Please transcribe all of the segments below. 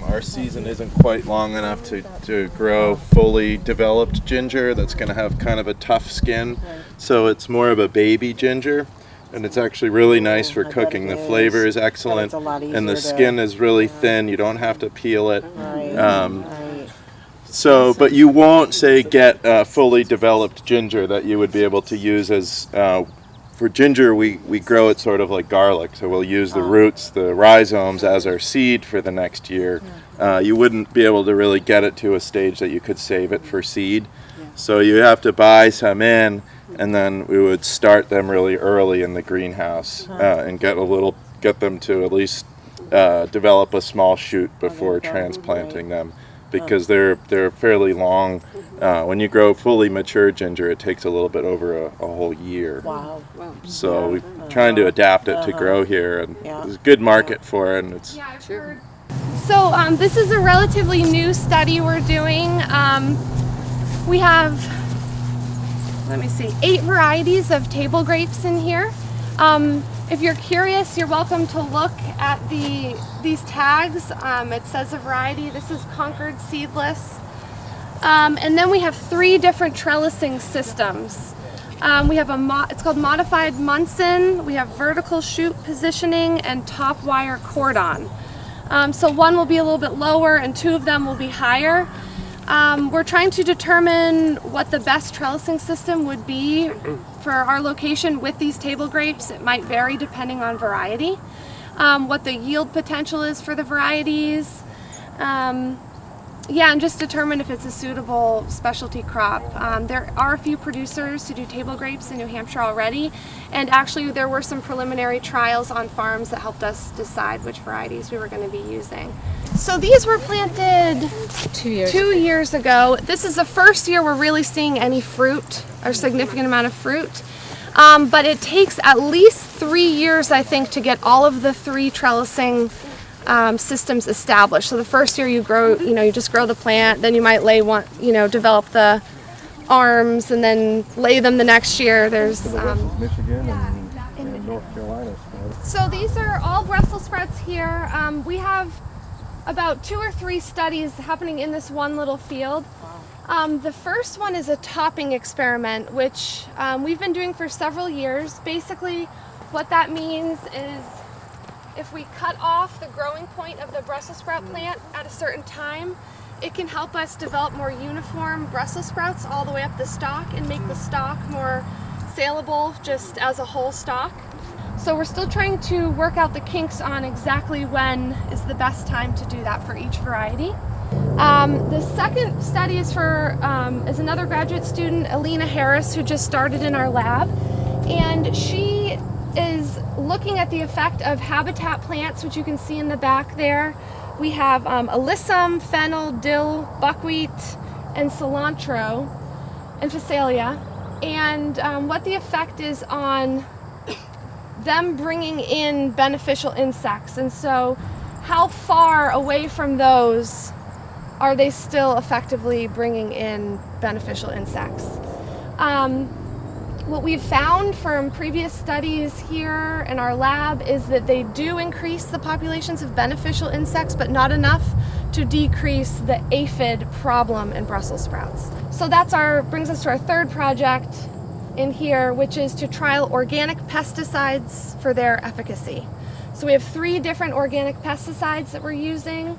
our season isn't quite long enough to grow fully developed ginger that's going to have kind of a tough skin. So it's more of a baby ginger. And it's actually really nice for cooking. The flavor is excellent, and the skin is really thin. You don't have to peel it. So, but you won't, say, get fully developed ginger that you would be able to use as, for ginger, we grow it sort of like garlic. So we'll use the roots, the rhizomes, as our seed for the next year. You wouldn't be able to really get it to a stage that you could save it for seed. So you have to buy some in, and then we would start them really early in the greenhouse and get them to at least develop a small shoot before transplanting them, because they're fairly long. When you grow fully mature ginger, it takes a little bit over a whole year. Wow. So we're trying to adapt it to grow here, and there's a good market for it. And it's I've heard. So this is a relatively new study we're doing. We have, let me see, 8 varieties of table grapes in here. If you're curious, you're welcome to look at these tags. It says a variety. This is Concord Seedless. And then we have 3 different trellising systems. We have it's called Modified Munson. We have vertical shoot positioning and top wire cordon. So one will be a little bit lower and 2 of them will be higher. We're trying to determine what the best trellising system would be for our location with these table grapes. It might vary depending on variety. What the yield potential is for the varieties. And just determine if it's a suitable specialty crop. There are a few producers who do table grapes in New Hampshire already, and actually there were some preliminary trials on farms that helped us decide which varieties we were going to be using. So these were planted 2 years ago. This is the first year we're really seeing any fruit, or significant amount of fruit. But it takes at least 3 years, I think, to get all of the 3 trellising systems established. So the first year you grow, you just grow the plant, then you might lay one, develop the arms, and then lay them the next year. There's Michigan and North Carolina. So these are all Brussels sprouts here. We have about 2 or 3 studies happening in this one little field. The first one is a topping experiment, which we've been doing for several years. Basically, what that means is if we cut off the growing point of the Brussels sprout plant at a certain time, it can help us develop more uniform Brussels sprouts all the way up the stalk and make the stalk more saleable just as a whole stalk. So we're still trying to work out the kinks on exactly when is the best time to do that for each variety. The second study is is another graduate student, Alina Harris, who just started in our lab, and she is looking at the effect of habitat plants, which you can see in the back there. We have alyssum, fennel, dill, buckwheat, and cilantro, and phacelia, and what the effect is on them bringing in beneficial insects. And so how far away from those are they still effectively bringing in beneficial insects? What we've found from previous studies here in our lab is that they do increase the populations of beneficial insects, but not enough to decrease the aphid problem in Brussels sprouts. So that's brings us to our third project in here, which is to trial organic pesticides for their efficacy. So we have 3 different organic pesticides that we're using,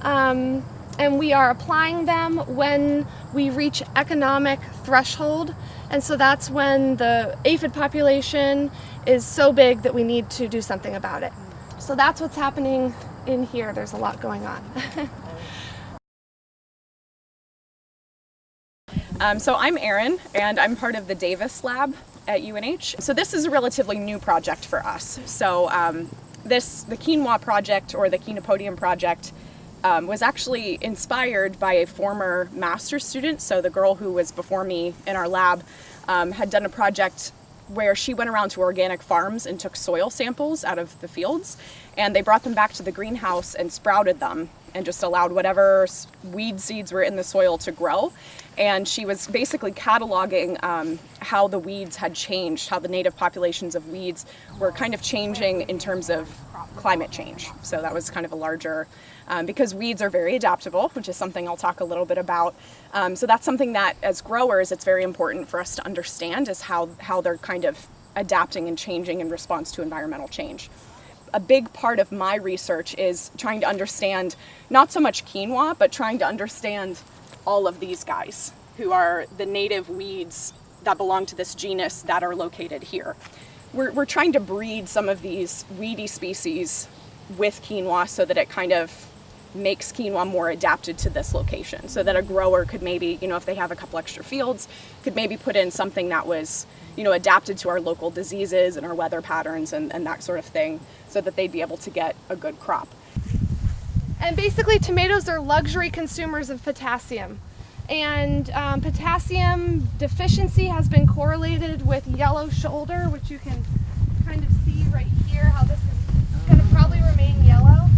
and we are applying them when we reach economic threshold. And so that's when the aphid population is so big that we need to do something about it. So that's what's happening in here. There's a lot going on. So I'm Erin, and I'm part of the Davis lab at UNH. So this is a relatively new project for us. So the quinoa project, or the Quinopodium project, was actually inspired by a former master's student. So the girl who was before me in our lab had done a project where she went around to organic farms and took soil samples out of the fields, and they brought them back to the greenhouse and sprouted them and just allowed whatever weed seeds were in the soil to grow. And she was basically cataloging how the weeds had changed, how the native populations of weeds were kind of changing in terms of climate change. So that was kind of a larger, because weeds are very adaptable, which is something I'll talk a little bit about. So that's something that as growers, it's very important for us to understand, is how they're kind of adapting and changing in response to environmental change. A big part of my research is trying to understand not so much quinoa, but trying to understand all of these guys, who are the native weeds that belong to this genus that are located here. We're trying to breed some of these weedy species with quinoa so that it kind of makes quinoa more adapted to this location, so that a grower could maybe, if they have a couple extra fields, could maybe put in something that was, adapted to our local diseases and our weather patterns and that sort of thing, so that they'd be able to get a good crop. And basically, tomatoes are luxury consumers of potassium. And potassium deficiency has been correlated with yellow shoulder, which you can kind of see right here how this is going to probably remain yellow.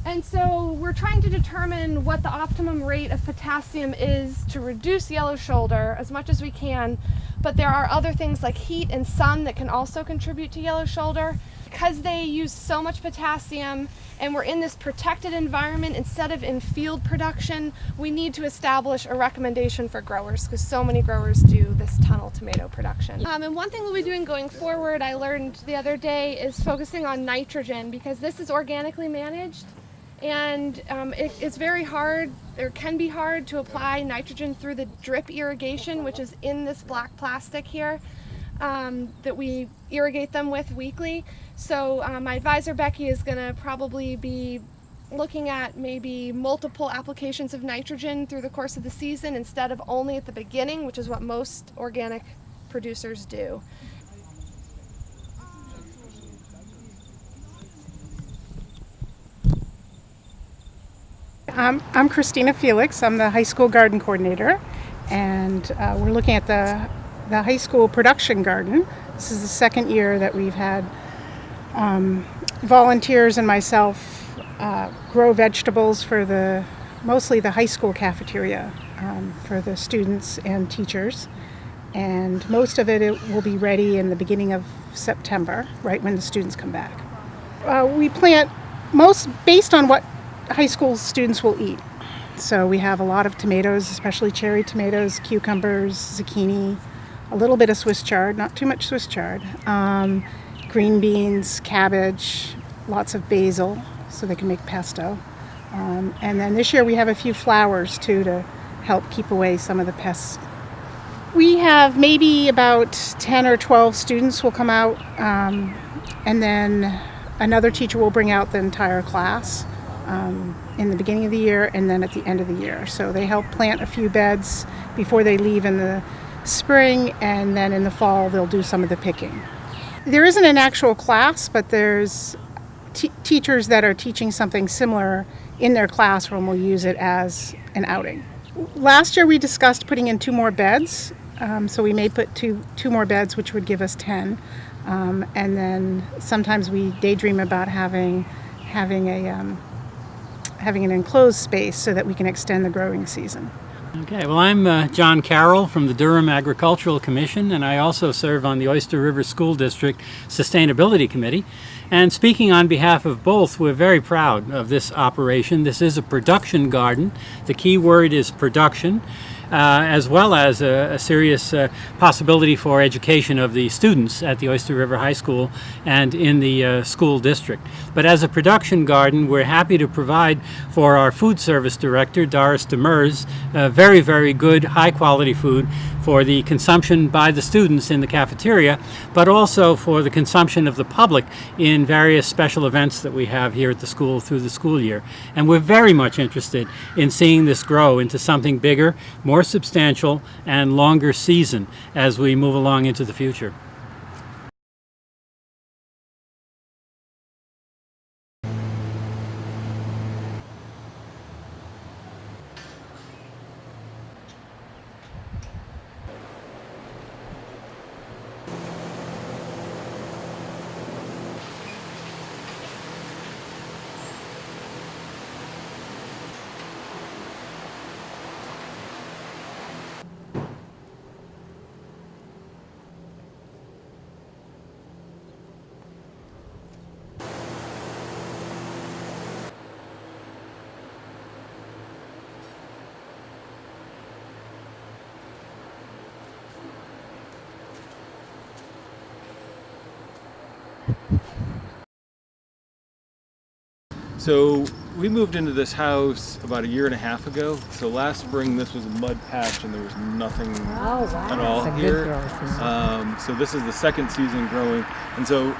And so we're trying to determine what the optimum rate of potassium is to reduce yellow shoulder as much as we can. But there are other things like heat and sun that can also contribute to yellow shoulder. Because they use so much potassium and we're in this protected environment instead of in field production, we need to establish a recommendation for growers, because so many growers do this tunnel tomato production. And one thing we'll be doing going forward, I learned the other day, is focusing on nitrogen, because this is organically managed. And it's very hard, or can be hard, to apply nitrogen through the drip irrigation, which is in this black plastic here, that we irrigate them with weekly. So my advisor Becky is going to probably be looking at maybe multiple applications of nitrogen through the course of the season instead of only at the beginning, which is what most organic producers do. I'm Christina Felix. I'm the high school garden coordinator, and we're looking at the high school production garden. This is the second year that we've had volunteers and myself grow vegetables for mostly the high school cafeteria for the students and teachers. And most of it will be ready in the beginning of September, right when the students come back. We plant most based on what high school students will eat. So we have a lot of tomatoes, especially cherry tomatoes, cucumbers, zucchini, a little bit of Swiss chard, not too much Swiss chard, green beans, cabbage, lots of basil so they can make pesto. And then this year we have a few flowers too to help keep away some of the pests. We have maybe about 10 or 12 students will come out, and then another teacher will bring out the entire class in the beginning of the year and then at the end of the year. So they help plant a few beds before they leave in the spring, and then in the fall they'll do some of the picking. There isn't an actual class, but there's teachers that are teaching something similar in their classroom will use it as an outing. Last year we discussed putting in 2 more beds, so we may put two more beds, which would give us 10. And then sometimes we daydream about having an enclosed space so that we can extend the growing season. Okay, well, I'm John Carroll from the Durham Agricultural Commission, and I also serve on the Oyster River School District Sustainability Committee. And speaking on behalf of both, we're very proud of this operation. This is a production garden. The key word is production, as well as a serious possibility for education of the students at the Oyster River High School and in the school district. But as a production garden, we're happy to provide for our food service director, Doris Demers, very, very good, high-quality food for the consumption by the students in the cafeteria, but also for the consumption of the public in various special events that we have here at the school through the school year. And we're very much interested in seeing this grow into something bigger, more substantial, and longer season as we move along into the future. So we moved into this house about 1.5 years ago. So last spring this was a mud patch and there was nothing at all here. So this is the second season growing. And so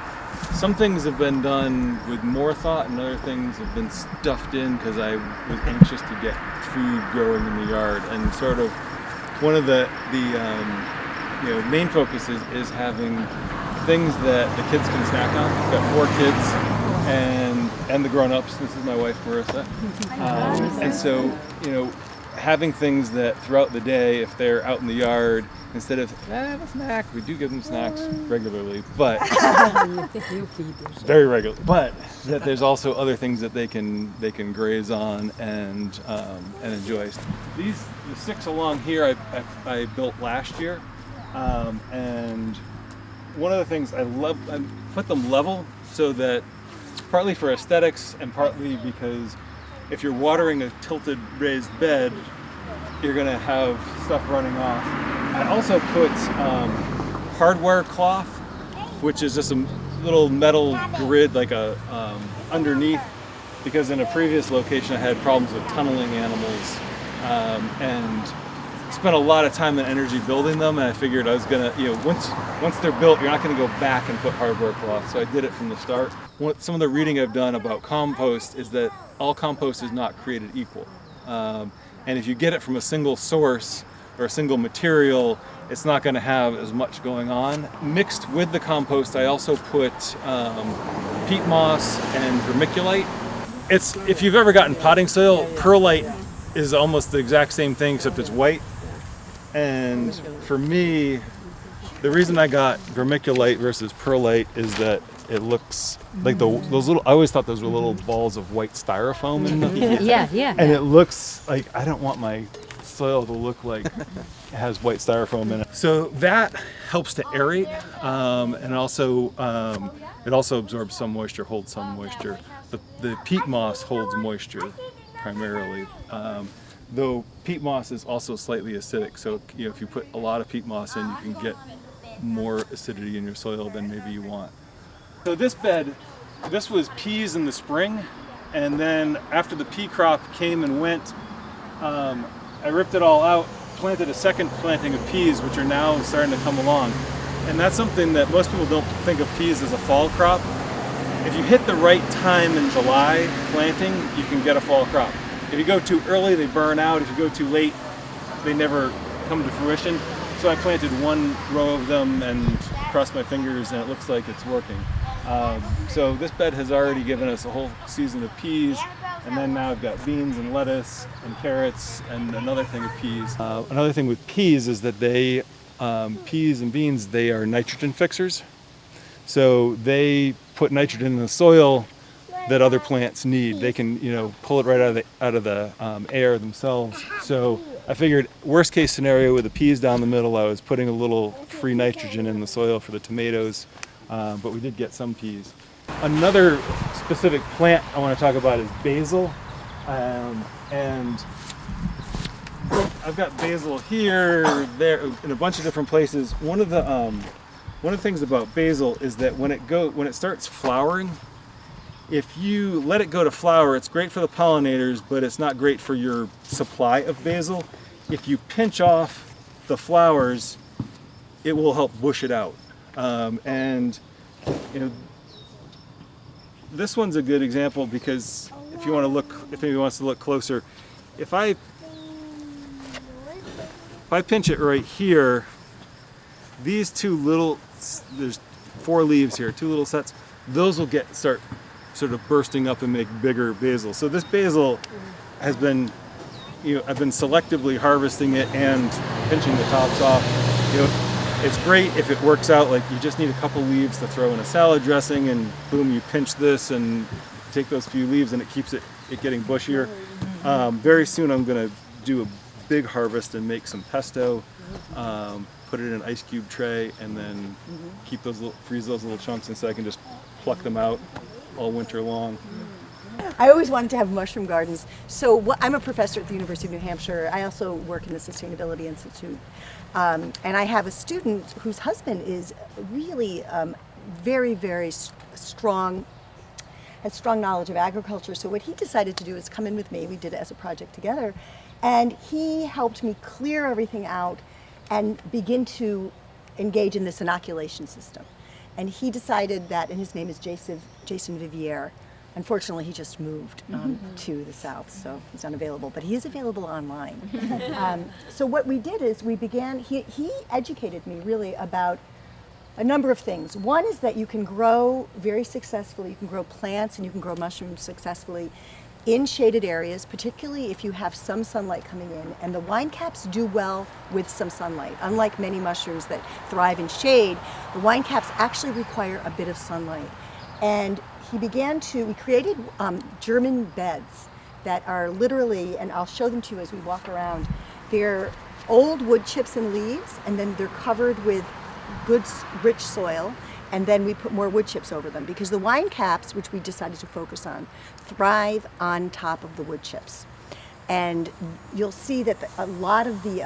some things have been done with more thought and other things have been stuffed in because I was anxious to get food growing in the yard. And sort of one of the main focus is having things that the kids can snack on. I've got 4 kids and the grown-ups. This is my wife Marissa. And so, having things that throughout the day, if they're out in the yard, instead of have a snack, we do give them snacks regularly, but very regularly. But that there's also other things that they can graze on and enjoy. The 6 along here I built last year, and one of the things I put them level so that partly for aesthetics and partly because if you're watering a tilted raised bed, you're going to have stuff running off. I also put hardware cloth, which is just a little metal grid like underneath, because in a previous location I had problems with tunneling animals and spent a lot of time and energy building them, and I figured I was gonna, once they're built, you're not gonna go back and put hardware cloth. So I did it from the start. Some of the reading I've done about compost is that all compost is not created equal. And if you get it from a single source or a single material, it's not gonna have as much going on. Mixed with the compost, I also put peat moss and vermiculite. If you've ever gotten potting soil, perlite is almost the exact same thing except it's white. And for me, the reason I got vermiculite versus perlite is that it looks like those little, I always thought those were little balls of white styrofoam in them. Yeah. And it looks like, I don't want my soil to look like it has white styrofoam in it. So that helps to aerate, and also it also absorbs some moisture, holds some moisture. The peat moss holds moisture primarily. Though peat moss is also slightly acidic, so if you put a lot of peat moss in, you can get more acidity in your soil than maybe you want. So this bed, this was peas in the spring, and then after the pea crop came and went, I ripped it all out, planted a second planting of peas, which are now starting to come along. And that's something that most people don't think of peas as a fall crop. If you hit the right time in July planting, you can get a fall crop. If you go too early, they burn out. If you go too late, they never come to fruition. So I planted 1 row of them and crossed my fingers, and it looks like it's working. So this bed has already given us a whole season of peas, and then now I've got beans and lettuce and carrots and another thing of peas. Another thing with peas is that peas and beans, they are nitrogen fixers. So they put nitrogen in the soil that other plants need. They can, pull it right out of the air themselves. So I figured worst case scenario with the peas down the middle, I was putting a little free nitrogen in the soil for the tomatoes, but we did get some peas. Another specific plant I want to talk about is basil, and I've got basil here, there, in a bunch of different places. One of the things about basil is that when it starts flowering, if you let it go to flower, it's great for the pollinators, but it's not great for your supply of basil. If you pinch off the flowers, it will help bush it out. This one's a good example because if anybody wants to look closer, if I pinch it right here, these there's 4 leaves here, 2 little sets, those will start sort of bursting up and make bigger basil. So this basil has been, I've been selectively harvesting it and pinching the tops off. It's great if it works out, like you just need a couple leaves to throw in a salad dressing, and boom, you pinch this and take those few leaves and it keeps it getting bushier. Very soon I'm gonna do a big harvest and make some pesto, put it in an ice cube tray, and then freeze those little chunks, and so I can just pluck them out all winter long. I always wanted to have mushroom gardens. So I'm a professor at the University of New Hampshire. I also work in the Sustainability Institute. And I have a student whose husband is really very, very strong has strong knowledge of agriculture. So what he decided to do is come in with me. We did it as a project together. And he helped me clear everything out and begin to engage in this inoculation system. And he decided that, and his name is Jason Vivier. Unfortunately, he just moved to the south, so he's unavailable, but he is available online. So what we did is we began, he educated me really about a number of things. One is that you can grow very successfully, you can grow plants and you can grow mushrooms successfully in shaded areas, particularly if you have some sunlight coming in. And the wine caps do well with some sunlight. Unlike many mushrooms that thrive in shade, the wine caps actually require a bit of sunlight. And we created German beds that are literally, and I'll show them to you as we walk around, they're old wood chips and leaves, and then they're covered with good, rich soil, and then we put more wood chips over them, because the wine caps, which we decided to focus on, thrive on top of the wood chips. And you'll see that a lot of the,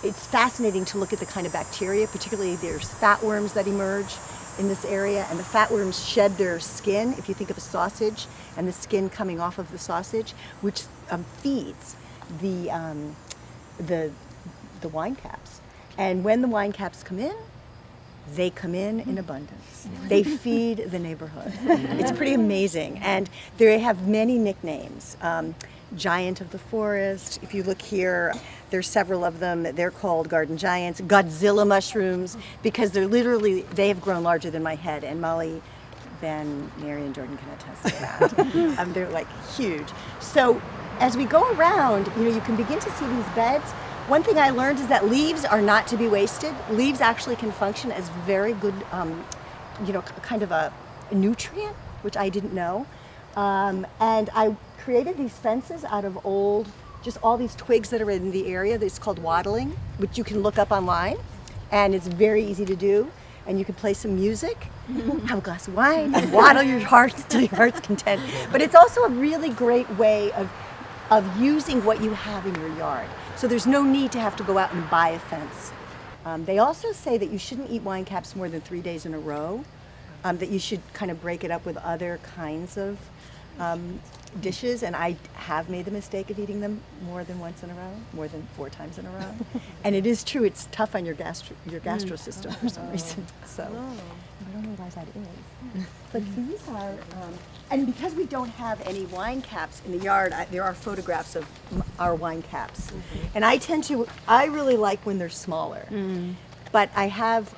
it's fascinating to look at the kind of bacteria, particularly there's fatworms that emerge in this area, and the fatworms shed their skin, if you think of a sausage, and the skin coming off of the sausage, which feeds the wine caps. And when the wine caps come in, they come in abundance. They feed the neighborhood. It's pretty amazing. And they have many nicknames. Giant of the forest. If you look here, there's several of them. They're called garden giants. Godzilla mushrooms, because they have grown larger than my head. And Molly, Ben, Mary, and Jordan can attest to that. They're like huge. So as we go around, you can begin to see these beds. One thing I learned is that leaves are not to be wasted. Leaves actually can function as very good, kind of a nutrient, which I didn't know. And I created these fences out of just all these twigs that are in the area. It's called wattling, which you can look up online, and it's very easy to do. And you can play some music, have a glass of wine, and waddle your heart till your heart's content. But it's also a really great way of using what you have in your yard. So there's no need to have to go out and buy a fence. They also say that you shouldn't eat wine caps more than 3 days in a row, that you should kind of break it up with other kinds of dishes, and I have made the mistake of eating them more than once in a row, more than 4 times in a row. And it is true, it's tough on your gastro system for some reason. So I don't know why that is. But these are, and because we don't have any wine caps in the yard, there are photographs of our wine caps. And I really like when they're smaller. But I have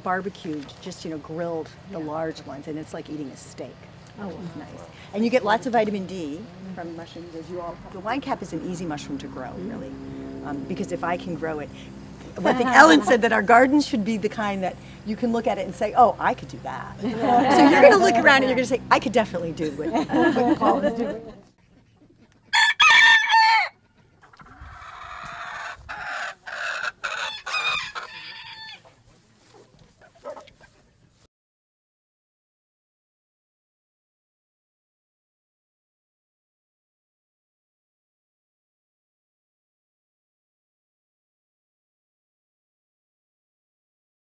barbecued, just grilled the large ones, and it's like eating a steak. Oh, it's nice. And you get lots of vitamin D from mushrooms, as you all have. The wine cap is an easy mushroom to grow, really, because if I can grow it. One thing Ellen said, that our gardens should be the kind that you can look at it and say, oh, I could do that. So you're going to look around and you're going to say, I could definitely do what Paul is doing.